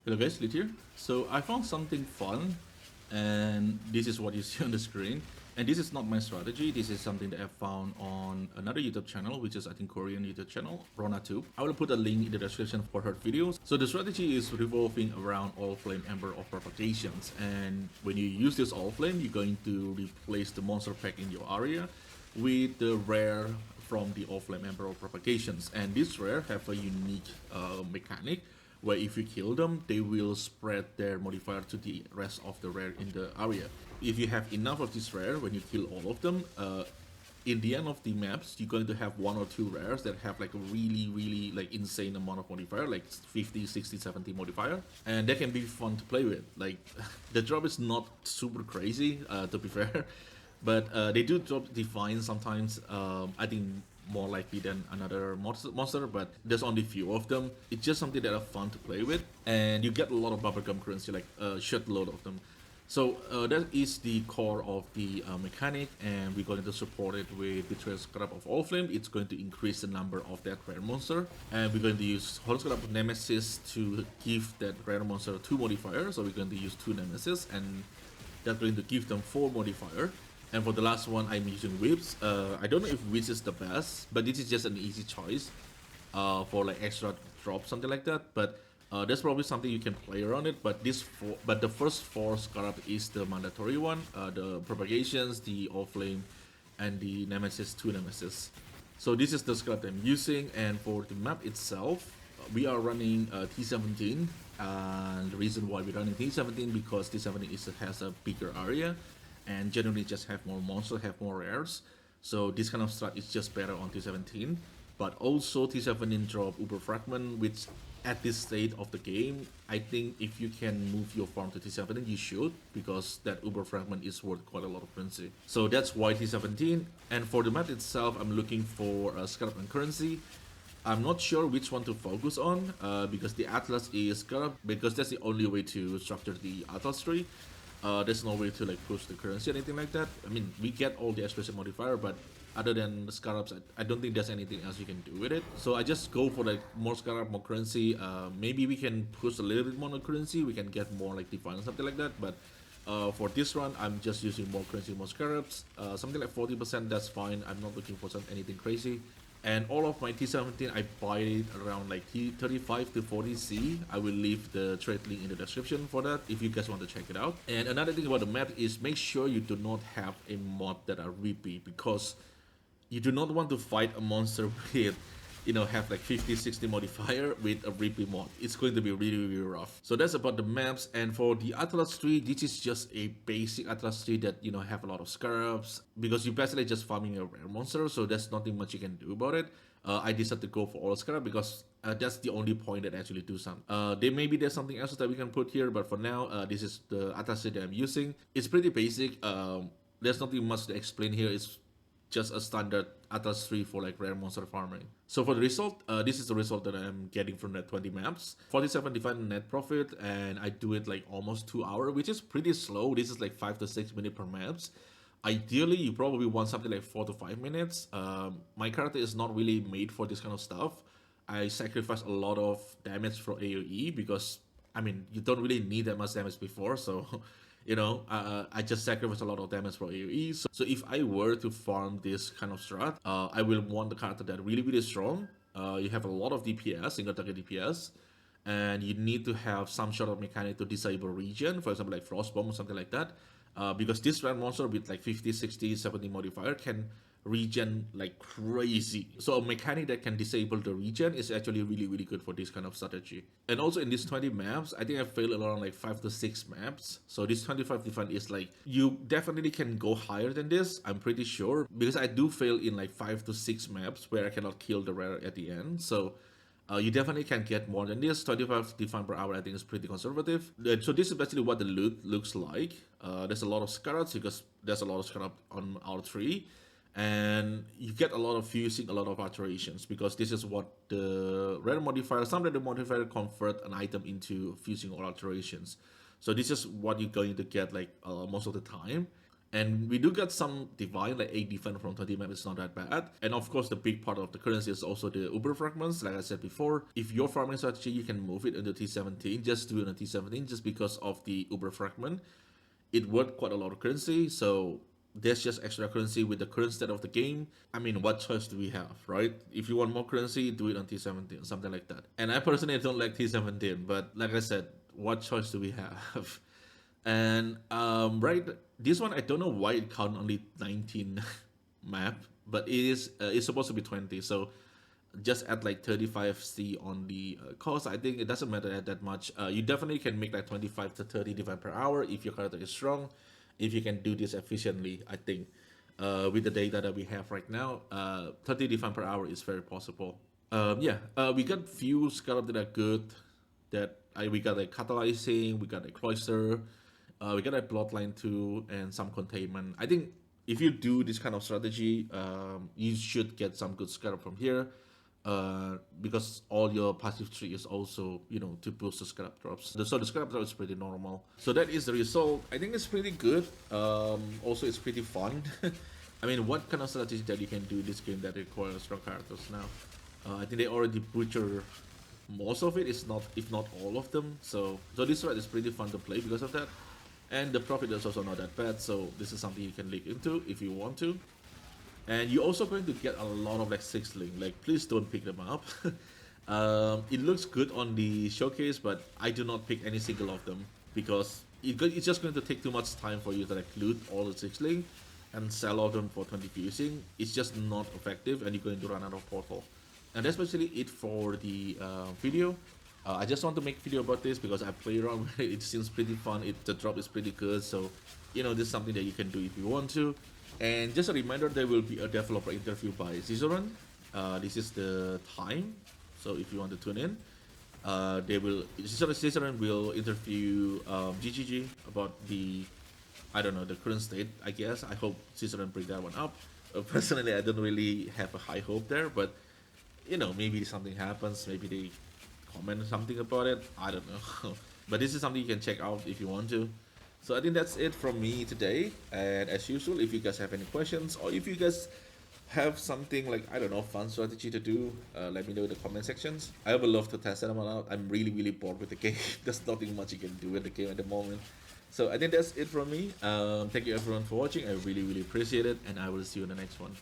Hello guys, Lit here. So I found something fun, and this is what you see on the screen. And this is not my strategy. This is something that I found on another YouTube channel, which is I think Korean YouTube channel, RonaTube. I will put a link in the description for her videos. So the strategy is revolving around All Flame Ember of Propagations, and when you use this All Flame, you're going to replace the monster pack in your area with the rare from the All Flame Ember of Propagations. And this rare have a unique mechanic where if you kill them, they will spread their modifier to the rest of the rare in the area. If you have enough of this rare, when you kill all of them, in the end of the maps, you're going to have one or two rares that have like a really like insane amount of modifier, like 50, 60, 70 modifier, and that can be fun to play with. Like the drop is not super crazy, to be fair, but they do drop Divine sometimes. I think more likely than another monster, but there's only few of them. It's just something that are fun to play with, and you get a lot of bubblegum currency, like a shitload of them. So that is the core of the mechanic, and we're going to support it with Betrayal Scarab of All Flame. It's going to increase the number of that rare monster, and we're going to use Holy Scarab of Nemesis to give that rare monster 2 modifiers. So we're going to use 2 Nemesis, and that's going to give them 4 modifier. And for the last one, I'm using whips. I don't know if whips is the best, but this is just an easy choice for like extra drop, something like that. But there's probably something you can play around it. But the first 4 scarab is the mandatory one. The propagations, the all flame, and the nemesis, 2 nemesis. So this is the scarab I'm using, and for the map itself, we are running T17. And the reason why we're running T17 because T17 has a bigger area, and generally just have more monsters, have more rares. So this kind of strat is just better on T17. But also T17 drop Uber Fragment, which at this state of the game, I think if you can move your farm to T17, you should, because that Uber Fragment is worth quite a lot of currency. So that's why T17. And for the map itself, I'm looking for a Scarab and currency. I'm not sure which one to focus on, because the Atlas is Scarab, because that's the only way to structure the Atlas tree. There's no way to like push the currency or anything like that. I mean, we get all the explosive modifier, but other than the scarabs, I don't think there's anything else you can do with it. So I just go for like more scarab, more currency. Maybe we can push a little bit more on currency. We can get more like divine or something like that. But for this run, I'm just using more currency, more scarabs. Something like 40%, that's fine. I'm not looking for anything crazy. And all of my T17, I buy it around like T35 to 40C. I will leave the trade link in the description for that if you guys want to check it out. And another thing about the map is make sure you do not have a mod that are repeat, because you do not want to fight a monster with, have like 50, 60 modifier with a repeat mod. It's going to be really rough. So that's about the maps. And for the Atlas tree, this is just a basic Atlas tree that, have a lot of scarabs, because you're basically just farming a rare monster, so there's nothing much you can do about it. I decided to go for all scarab because that's the only point that actually do something. Maybe there's something else that we can put here, but for now, this is the Atlas tree that I'm using. It's pretty basic. There's nothing much to explain here. It's just a standard Atlas tree for like rare monster farming. So for the result, this is the result that I'm getting from that 20 maps. 47 divine net profit, and I do it like almost 2 hours, which is pretty slow. This is like 5 to 6 minutes per maps. Ideally, you probably want something like 4 to 5 minutes. My character is not really made for this kind of stuff. I sacrifice a lot of damage for AoE because, I mean, you don't really need that much damage before, so I just sacrifice a lot of damage for AoE. So if I were to farm this kind of strat, I will want the character that really strong. You have a lot of DPS, single target DPS, and you need to have some sort of mechanic to disable regen, for example like Frostbomb or something like that. Because this rare monster with like 50, 60, 70 modifier can regen like crazy. So a mechanic that can disable the regen is actually really good for this kind of strategy. And also in these 20 maps, I think I failed around like 5 to 6 maps. So this 25 defense is like, you definitely can go higher than this, I'm pretty sure, because I do fail in like 5 to 6 maps where I cannot kill the rare at the end. So you definitely can get more than this. 25 defense per hour I think is pretty conservative. So this is basically what the loot looks like. There's a lot of scarabs because there's a lot of scarab on our tree. And you get a lot of fusing, a lot of alterations, because this is what the rare modifier, some rare modifier convert an item into fusing or alterations. So this is what you're going to get like most of the time. And we do get some divine, like 8 defense from 20 map, it's not that bad. And of course, the big part of the currency is also the Uber fragments. Like I said before, if your farming strategy, you can move it into T17, just do it on T17, just because of the Uber fragment. It worth quite a lot of currency, so there's just extra currency with the current state of the game. I mean, what choice do we have, right? If you want more currency, do it on T17, something like that. And I personally don't like T17, but like I said, what choice do we have? And right, this one I don't know why it count only 19 map, but it is it's supposed to be 20. So just add like 35C on the cost. I think it doesn't matter that much. You definitely can make like 25 to 30 divine per hour if your character is strong. If you can do this efficiently, I think with the data that we have right now, 30 divine per hour is very possible. Yeah, we got few scarabs that are good. We got a catalyzing, we got a cloister, we got a bloodline too, and some containment. I think if you do this kind of strategy, you should get some good scarab from here, because all your passive tree is also, to boost the scrap drops. So the scrap drop is pretty normal. So that is the result. I think it's pretty good. Also, it's pretty fun. I mean, what kind of strategy that you can do in this game that requires strong characters now? I think they already butcher most of it, is not, if not all of them. So this strat is pretty fun to play because of that. And the profit is also not that bad, so this is something you can look into if you want to. And you're also going to get a lot of like sixling. Like, please don't pick them up. It looks good on the showcase, but I do not pick any single of them because it's just going to take too much time for you to like loot all the sixling and sell all of them for 20 fusing. It's just not effective, and you're going to run out of portal. And that's basically it for the video. I just want to make a video about this because I play around with it. It seems pretty fun. The drop is pretty good, so this is something that you can do if you want to. And just a reminder, there will be a developer interview by Ciceron. This is the time, so if you want to tune in, Ciceron will interview GGG about the, I don't know, the current state, I guess. I hope Ciceron bring that one up. Personally, I don't really have a high hope there, but maybe something happens, maybe they comment something about it, I don't know. But this is something you can check out if you want to. So I think that's it from me today. And as usual, if you guys have any questions, or if you guys have something like, I don't know, fun strategy to do, let me know in the comment sections. I would love to test them out. I'm really, really bored with the game. There's nothing much you can do in the game at the moment. So I think that's it from me. Thank you everyone for watching. I really, really appreciate it, and I will see you in the next one.